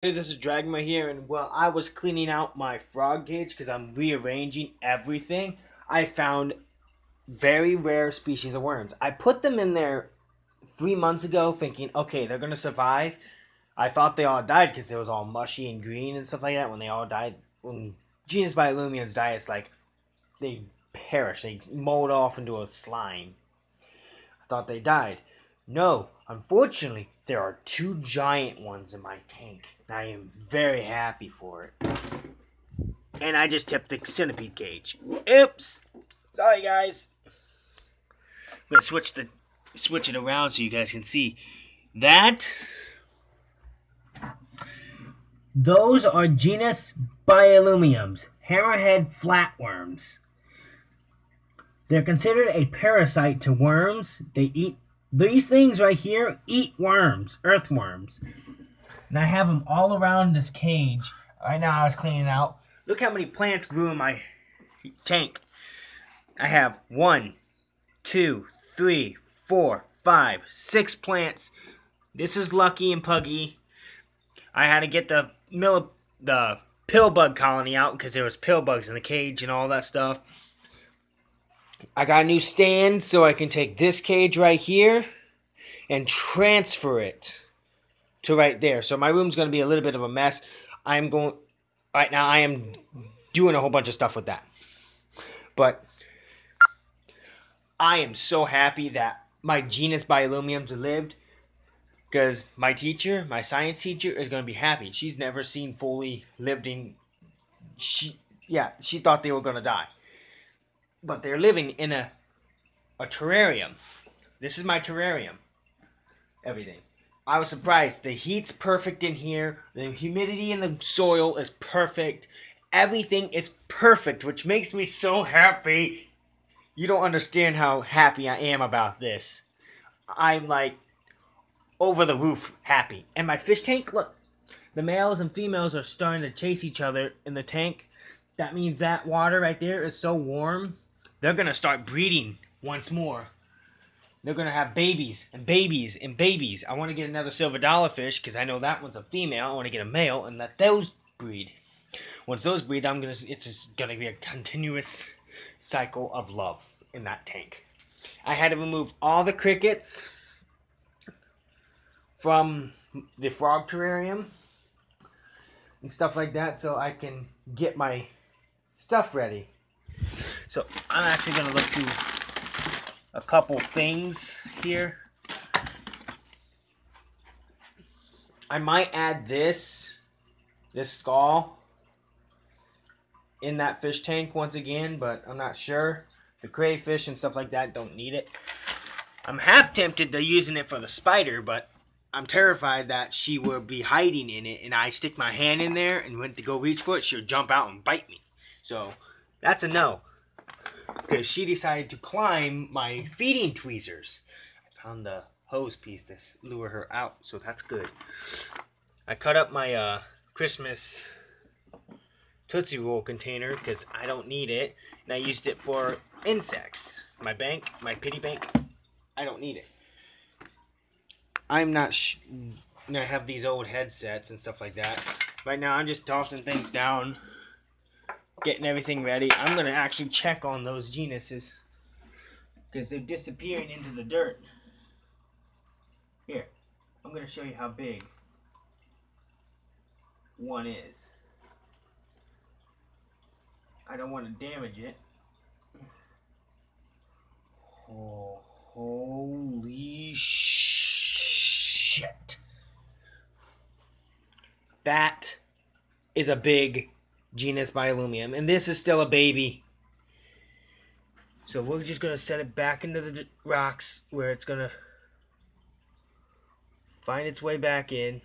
Hey, this is Dragma here, and while I was cleaning out my frog cage because I'm rearranging everything, I found very rare species of worms. I put them in there 3 months ago thinking, okay, they're going to survive. I thought they all died because it was all mushy and green and stuff like that when they all died. When Genus biolumiums die, it's like they perish. They mold off into a slime. I thought they died. No, unfortunately, there are two giant ones in my tank. I am very happy for it. And I just tipped the centipede cage. Oops! Sorry, guys. I'm gonna switch it around so you guys can see that. Those are Genus biolumiums, hammerhead flatworms. They're considered a parasite to worms. They eat these things right here, eat worms, earthworms. And I have them all around this cage. Right now I was cleaning out. Look how many plants grew in my tank. I have 1, 2, 3, 4, 5, 6 plants. This is Lucky and Puggy. I had to get the pill bug colony out because there was pill bugs in the cage and all that stuff. I got a new stand so I can take this cage right here and transfer it to right there. So my room's going to be a little bit of a mess. Right now I am doing a whole bunch of stuff with that. But I am so happy that my Genus biolumiums lived because my science teacher, is going to be happy. She's never seen fully living. She thought they were going to die. But they're living in a terrarium. This is my terrarium. Everything. I was surprised. The heat's perfect in here. The humidity in the soil is perfect. Everything is perfect, which makes me so happy. You don't understand how happy I am about this. I'm like over the roof happy. And my fish tank, look. The males and females are starting to chase each other in the tank. That means that water right there is so warm. They're going to start breeding once more. They're going to have babies and babies and babies. I want to get another silver dollarfish because I know that one's a female. I want to get a male and let those breed. Once those breed, it's just going to be a continuous cycle of love in that tank. I had to remove all the crickets from the frog terrarium and stuff like that so I can get my stuff ready. So I'm actually going to look through a couple things here. I might add this skull in that fish tank once again, but I'm not sure. The crayfish and stuff like that don't need it. I'm half tempted to using it for the spider, but I'm terrified that she will be hiding in it and I stick my hand in there and went to go reach for it, she'll jump out and bite me. So that's a no. Because she decided to climb my feeding tweezers. I found the hose piece to lure her out, so that's good. I cut up my Christmas Tootsie Roll container because I don't need it. And I used it for insects. My piggy bank, I don't need it. I'm not I have these old headsets and stuff like that. Right now I'm just tossing things down, getting everything ready. I'm going to actually check on those genuses because they're disappearing into the dirt. Here, I'm going to show you how big one is. I don't want to damage it. Oh, holy shit. That is a big Genus biolumium, and this is still a baby. So we're just going to set it back into the rocks where it's going to find its way back in.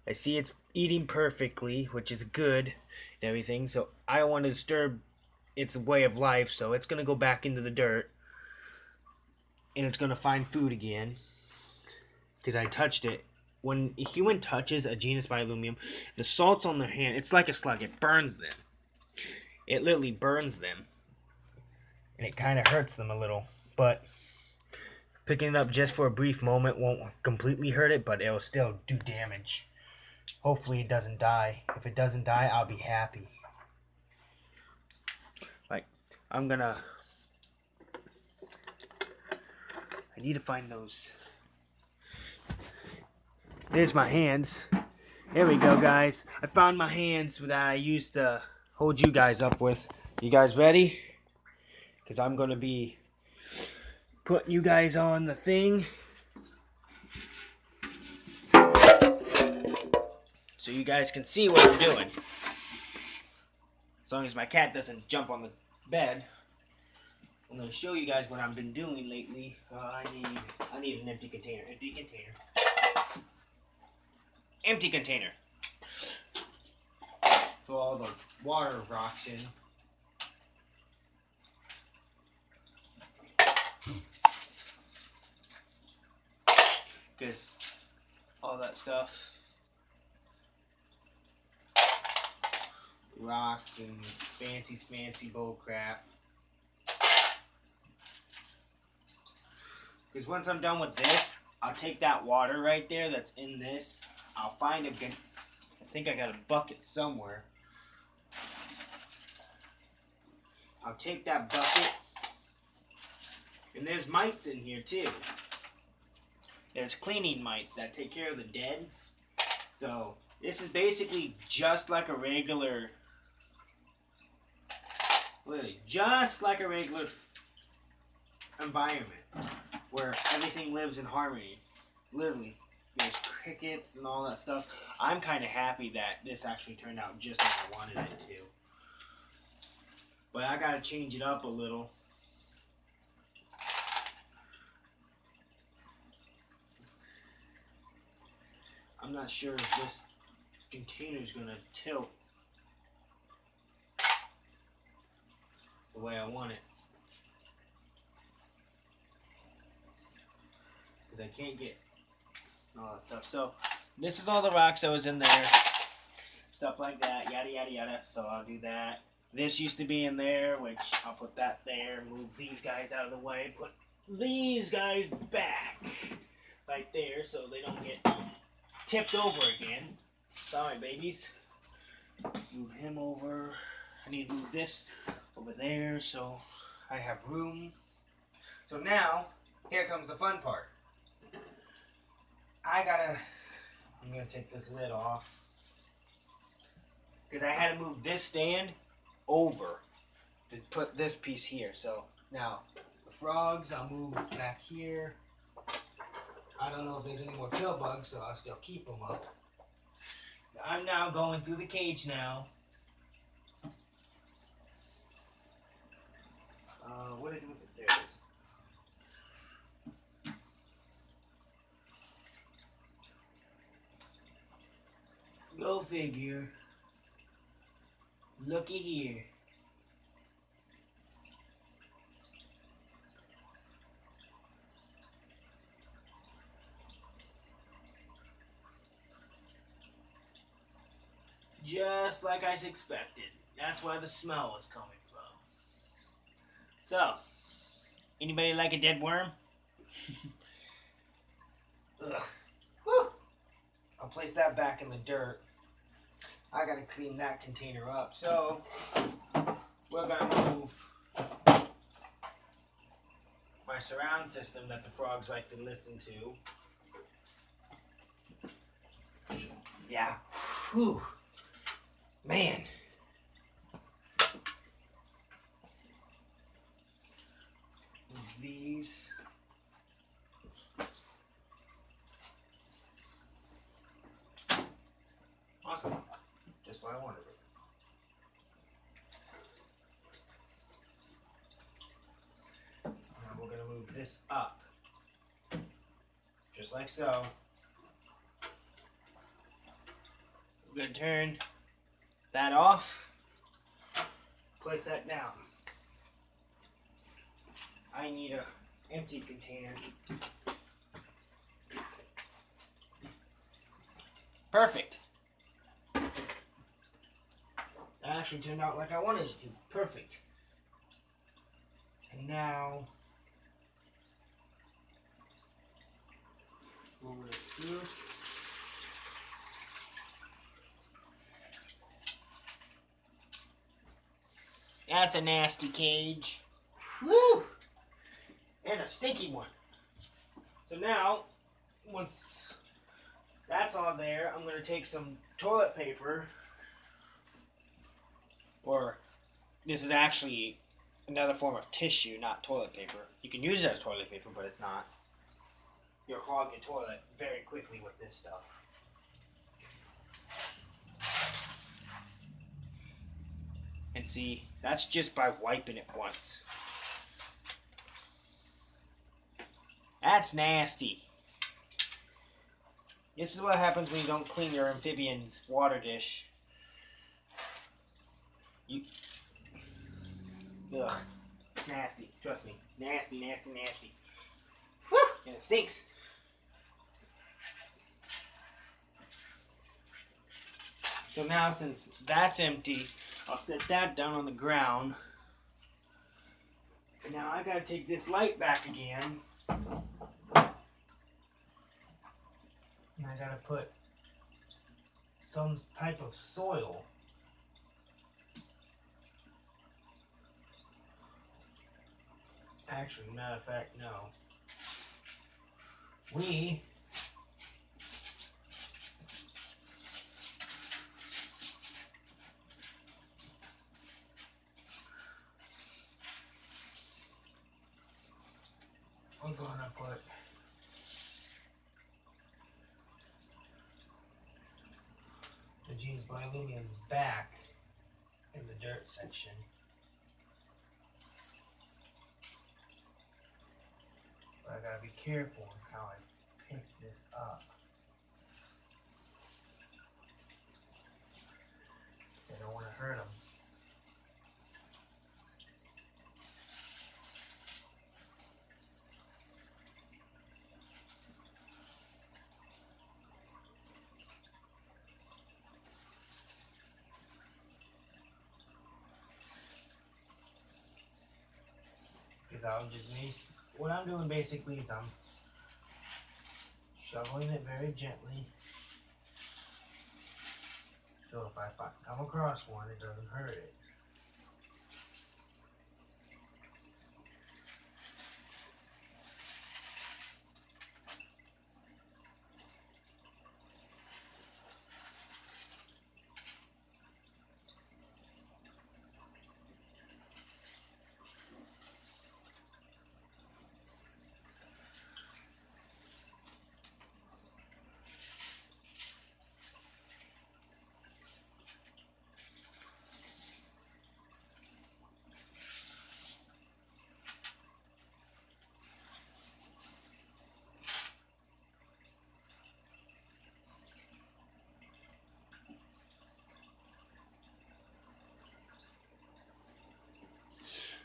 I see it's eating perfectly, which is good and everything, so I don't want to disturb its way of life, so it's going to go back into the dirt and it's going to find food again because I touched it. When a human touches a Genus biolumium, the salts on their hand, it's like a slug. It burns them. It literally burns them. And it kind of hurts them a little. But picking it up just for a brief moment won't completely hurt it, but it'll still do damage. Hopefully it doesn't die. If it doesn't die, I'll be happy. Like, I'm gonna... I need to find those. There's my hands. Here we go, guys. I found my hands that I used to hold you guys up with. You guys ready? Because I'm going to be putting you guys on the thing. So you guys can see what I'm doing. As long as my cat doesn't jump on the bed. I'm going to show you guys what I've been doing lately. I need an empty container. Empty container. Empty container. Throw all the water rocks in. Because all that stuff, rocks and fancy smancy bull crap. Because once I'm done with this, I'll take that water right there that's in this. I'll find a good, I think I got a bucket somewhere. I'll take that bucket, and there's mites in here too. There's cleaning mites that take care of the dead. So this is basically just like a regular, literally just like a regular environment where everything lives in harmony. Literally, there's crickets and all that stuff. I'm kind of happy that this actually turned out just like I wanted it to. But I gotta change it up a little. I'm not sure if this container's gonna tilt the way I want it. Because I can't get all that stuff. So this is all the rocks that was in there. Stuff like that, yada yada yada. So I'll do that. This used to be in there, which I'll put that there, move these guys out of the way, put these guys back right there so they don't get tipped over again. Sorry, babies. Move him over. I need to move this over there so I have room. So now, here comes the fun part. I'm gonna take this lid off because I had to move this stand over to put this piece here. So now the frogs I'll move back here. I don't know if there's any more pill bugs, so I'll still keep them up. I'm now going through the cage now. What did I do with it? There it is. Go figure. Looky here. Just like I expected. That's where the smell was coming from. So, anybody like a dead worm? Ugh. Whew. I'll place that back in the dirt. I gotta clean that container up. So, we're gonna move my surround system that the frogs like to listen to. Yeah. Whew. Man. Move these. Awesome. Just what I wanted. Now we're going to move this up. Just like so. We're going to turn that off. Place that down. I need a empty container. Perfect. That actually turned out like I wanted it to. Perfect. And now, over to here. That's a nasty cage. Whew! And a stinky one. So now, once that's all there, I'm going to take some toilet paper. Or, this is actually another form of tissue, not toilet paper. You can use it as toilet paper, but it's not. You'll clog your toilet very quickly with this stuff. And see, that's just by wiping it once. That's nasty. This is what happens when you don't clean your amphibian's water dish. Ugh. It's nasty. Trust me. Nasty, nasty, nasty. Whew! And it stinks. So now, since that's empty, I'll set that down on the ground. And now I gotta take this light back again. And I gotta put some type of soil. Actually, matter of fact, no. We're gonna put the Genus biolumiums back in the dirt section. But I gotta be careful on how I pick this up. I don't want to hurt them. What I'm doing basically is I'm shoveling it very gently. So if I come across one, it doesn't hurt it.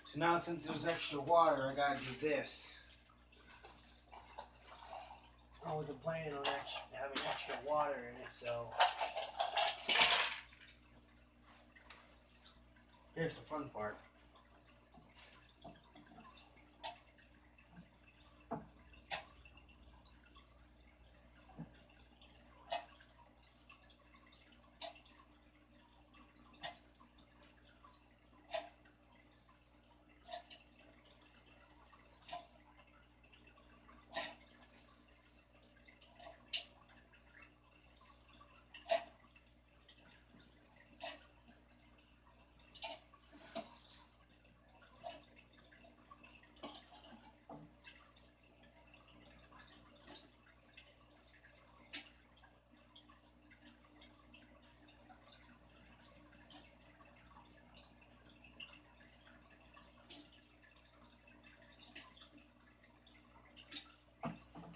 So now, since there's extra water, I gotta do this. I wasn't planning on having extra water in it, so here's the fun part.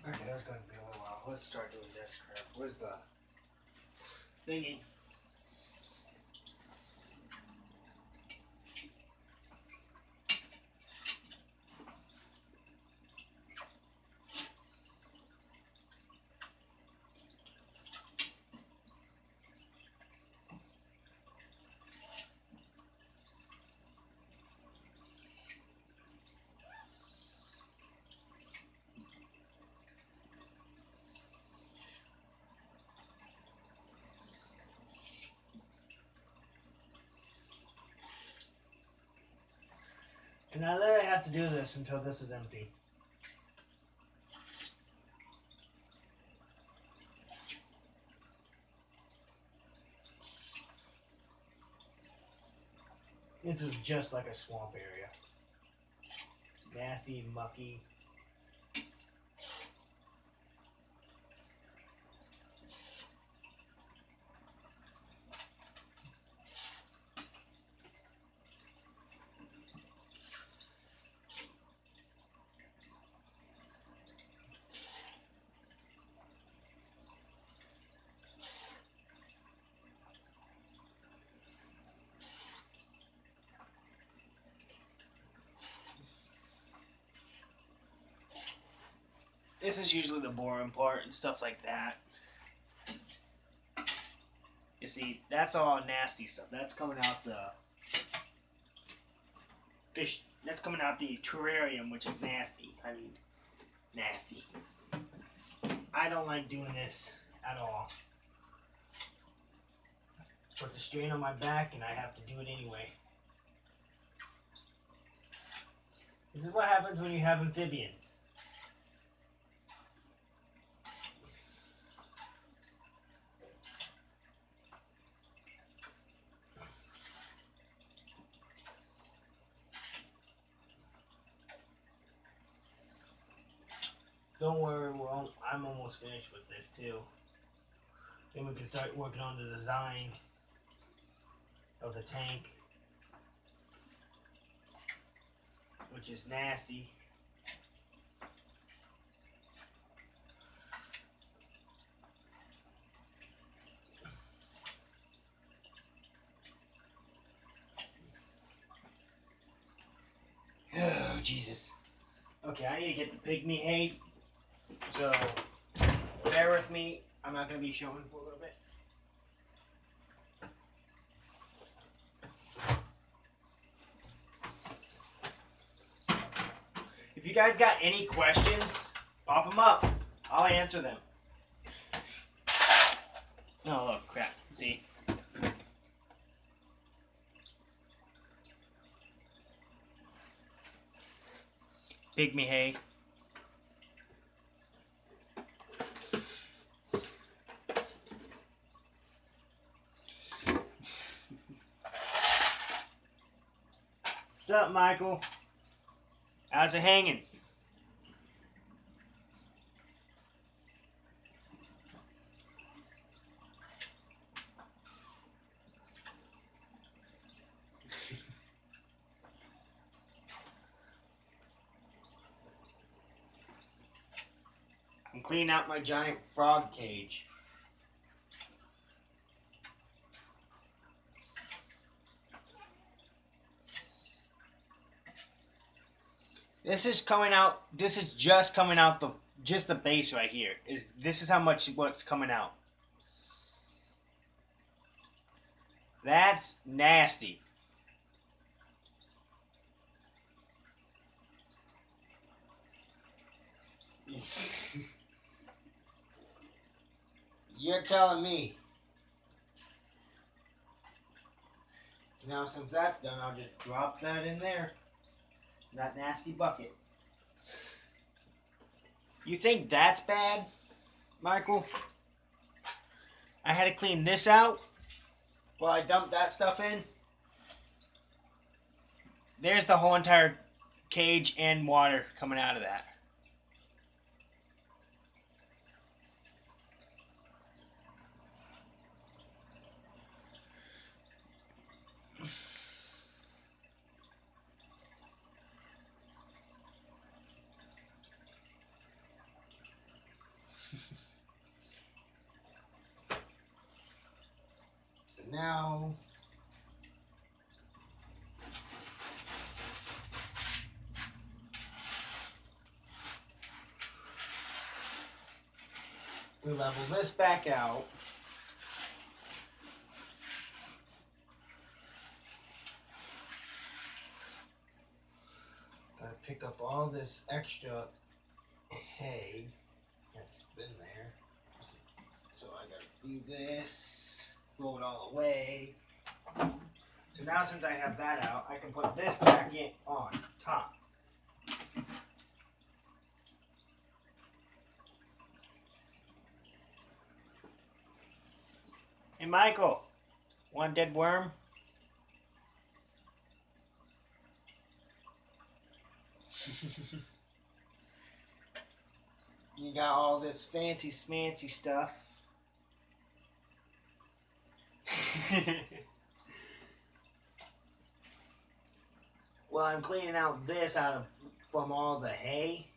Okay, that's going to be a little while. Let's start doing this crap. Where's the thingy? And I literally have to do this until this is empty. This is just like a swamp area. Nasty, mucky. This is usually the boring part and stuff like that. You see, that's all nasty stuff. That's coming out the fish. That's coming out the terrarium, which is nasty. I mean, nasty. I don't like doing this at all. Puts a strain on my back, and I have to do it anyway. This is what happens when you have amphibians. Don't worry, I'm almost finished with this too. Then we can start working on the design of the tank, which is nasty. Oh, Jesus. Okay, I need to get the pygmy hay. So, bear with me. I'm not going to be showing for a little bit. If you guys got any questions, pop them up. I'll answer them. Oh, look, crap. See? Pygmy hay. What's up, Michael? How's it hanging? I'm cleaning out my giant frog cage. This is coming out. This is just coming out just the base right here. This is how much what's coming out. That's nasty. You're telling me. Now, since that's done, I'll just drop that in there. That nasty bucket. You think that's bad, Michael? I had to clean this out while I dumped that stuff in. There's the whole entire cage and water coming out of that. So now we level this back out. Gotta pick up all this extra hay that's been there. So I gotta do this, throw it all away. So So now since I have that out, I can put this back in on top. Hey Michael, want a dead worm? You got all this fancy smancy stuff. Well, I'm cleaning out this from all the hay.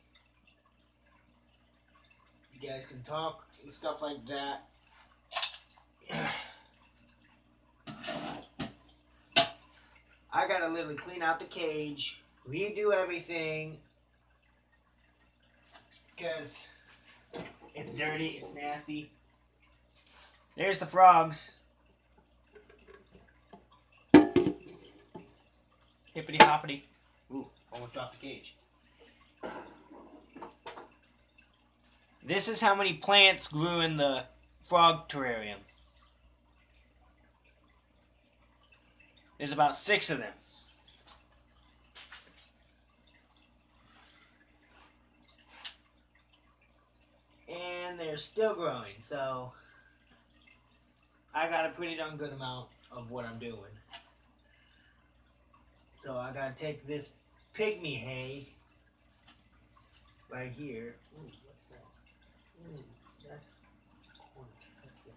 You guys can talk and stuff like that. I gotta literally clean out the cage, redo everything, because it's dirty, it's nasty. There's the frogs. Hippity hoppity. Ooh, almost dropped the cage. This is how many plants grew in the frog terrarium. There's about 6 of them. And they're still growing, so I got a pretty darn good amount of what I'm doing. So I gotta take this pygmy hay right here. Ooh, what's that? Ooh, that's corn. That's it.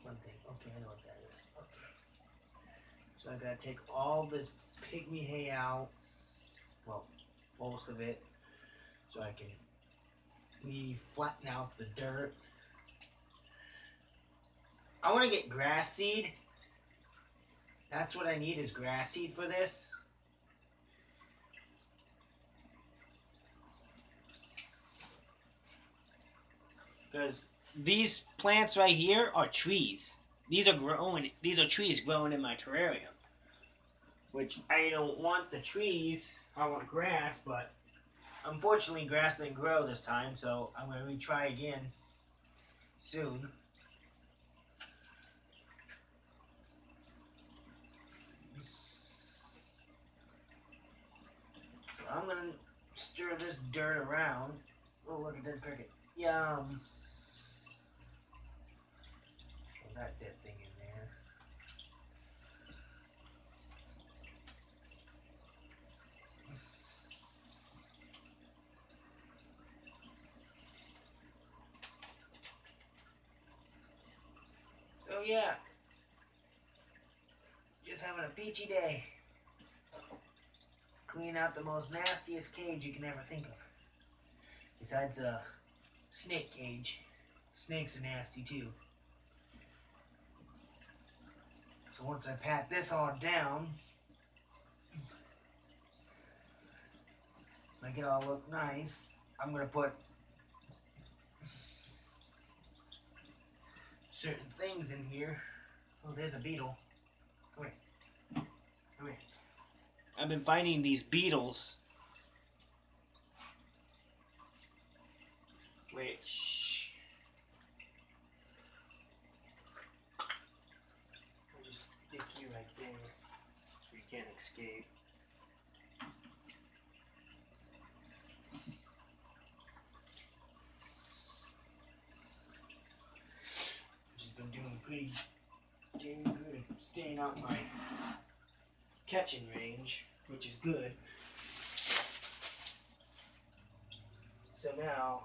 One thing. Okay, I know what that is. Okay. So I gotta take all this pygmy hay out. Well, most of it. So I can flatten out the dirt. I want to get grass seed. That's what I need, is grass seed for this. Because these plants right here are trees. These are trees growing in my terrarium. Which I don't want the trees. I want grass, but unfortunately grass didn't grow this time, so I'm going to retry again soon. I'm gonna stir this dirt around. Oh, look, a dead cricket. Yum. Throw that dead thing in there. Oh, yeah. Just having a peachy day. Clean out the most nastiest cage you can ever think of. Besides a snake cage. Snakes are nasty too. So once I pat this all down, make it all look nice, I'm going to put certain things in here. Oh, there's a beetle. Come here. Come here. I've been finding these beetles, which I'll just stick you right there so you can't escape. I've just been doing pretty dang good at staying out my catching range, which is good. So now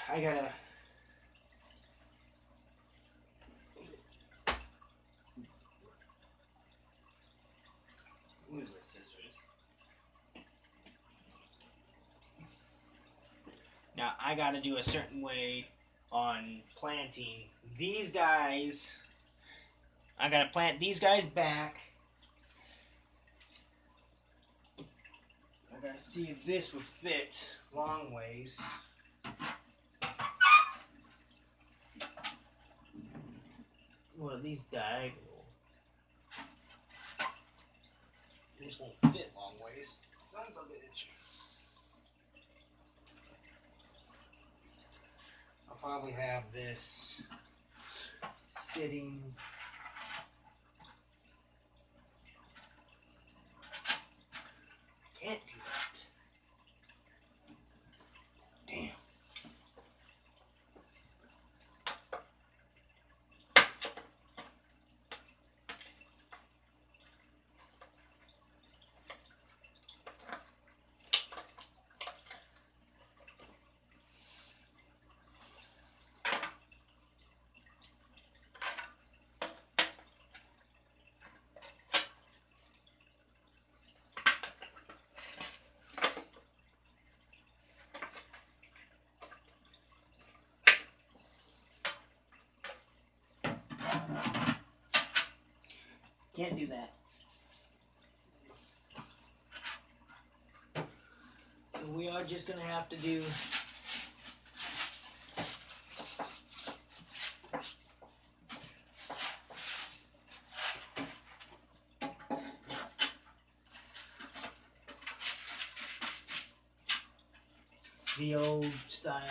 I gotta lose my scissors. Now I gotta do a certain way on planting these guys. I gotta plant these guys back. I gotta see if this will fit long ways. Well, at least diagonal. This won't fit long ways. Sons of a bitch. I'll probably have this sitting. Can't do that. Damn. Can't do that. So we are just going to have to do the old style.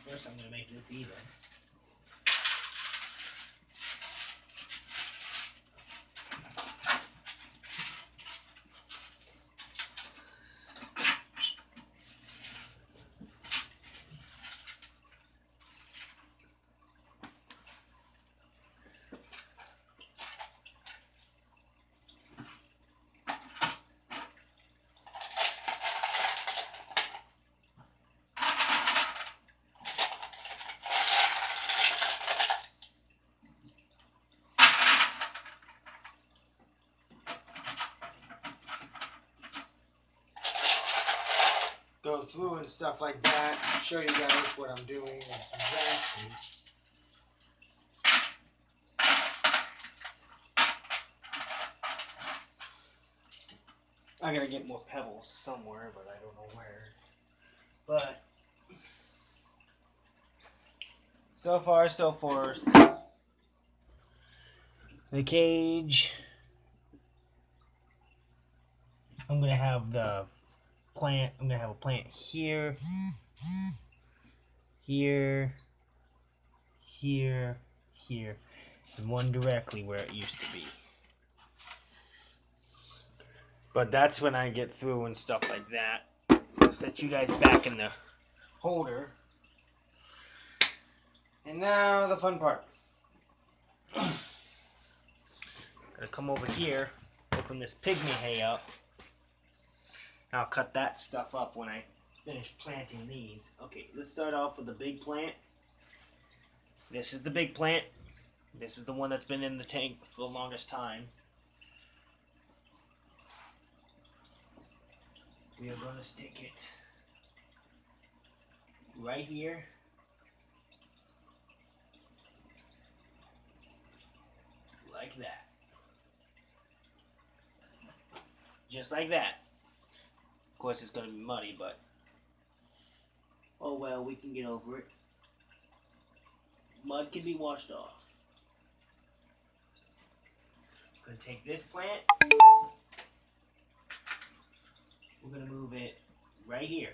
First I'm going to make this even. Go through and stuff like that, show you guys what I'm doing exactly. I gotta get more pebbles somewhere, but I don't know where. But so far, so forth. The cage. I'm gonna have the plant. I'm gonna have a plant here, here, here, here, and one directly where it used to be. But that's when I get through and stuff like that. I'll set you guys back in the holder. And now the fun part. Gonna come over here, open this pygmy hay up. I'll cut that stuff up when I finish planting these. Okay, let's start off with the big plant. This is the big plant. This is the one that's been in the tank for the longest time. We are going to stick it right here. Like that. Just like that. Of course, it's going to be muddy, but oh well, we can get over it. Mud can be washed off. I'm going to take this plant. We're going to move it right here,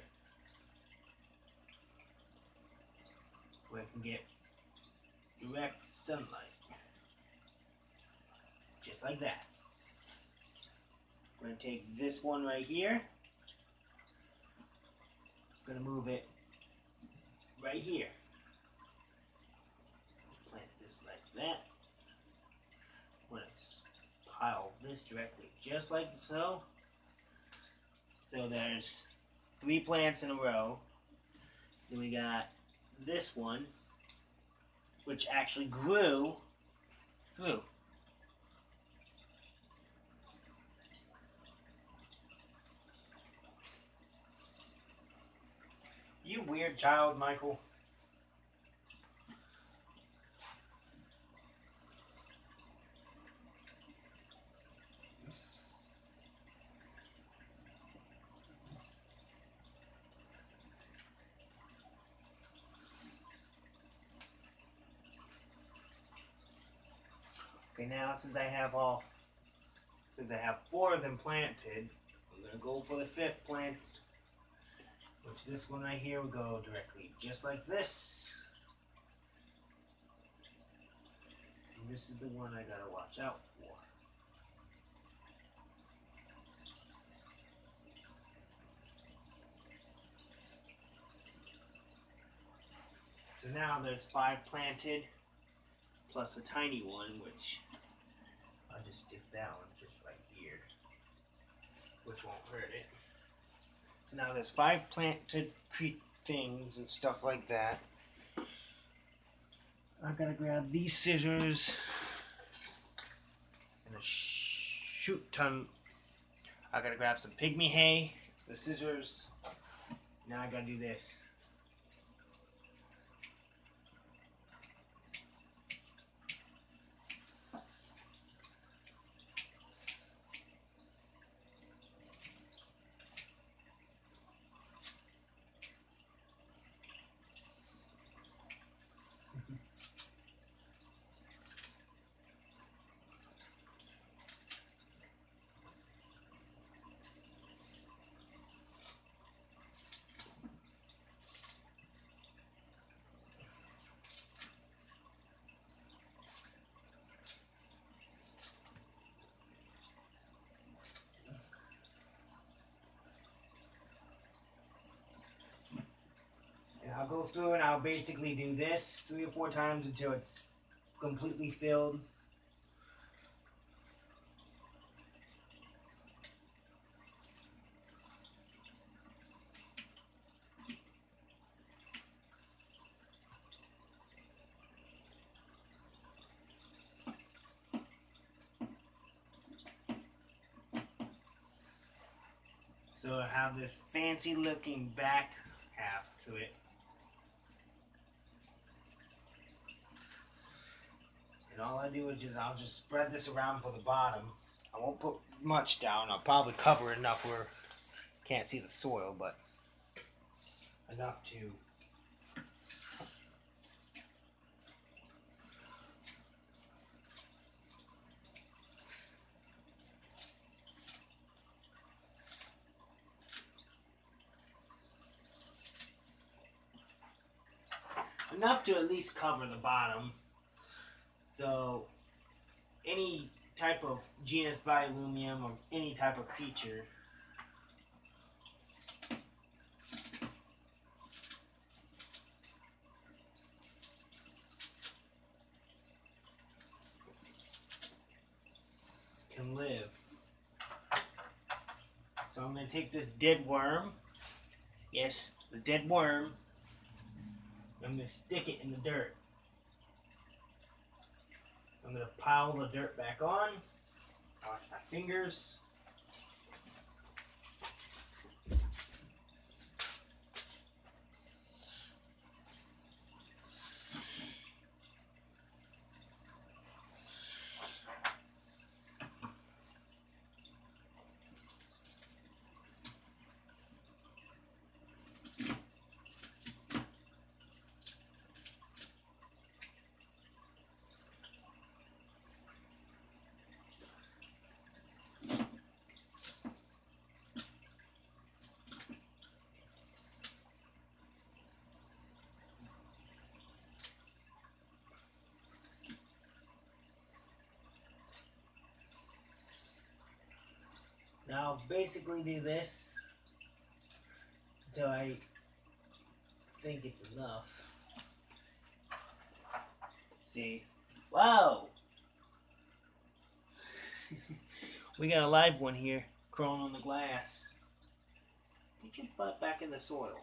where it can get direct sunlight. Just like that. We're going to take this one right here. We're going to move it right here. Plant this like that. We're going to pile this directly just like so. So there's 3 plants in a row. Then we got this one, which actually grew through. You weird child, Michael. Okay, now since I have 4 of them planted, I'm gonna go for the 5th plant. Which this one right here will go directly just like this. this is the one I gotta watch out for. So now there's 5 planted, plus a tiny one, which I'll just stick that one just right here, which won't hurt it. So now there's 5 planted things and stuff like that. I gotta grab these scissors and a shoot ton. I gotta grab some pygmy hay, the scissors. Now I gotta do this. I'll go through and I'll basically do this 3 or 4 times until it's completely filled. So I have this fancy looking back half to it. And all I do is I'll just spread this around for the bottom. I won't put much down. I'll probably cover enough where you can't see the soil, but enough to at least cover the bottom. So any type of genus biolumium or any type of creature can live. So I'm going to take this dead worm. Yes, the dead worm. I'm going to stick it in the dirt. I'm going to pile the dirt back on. Wash my fingers. Now I'll basically do this until I think it's enough. See? Whoa! We got a live one here crawling on the glass. Get your butt back in the soil.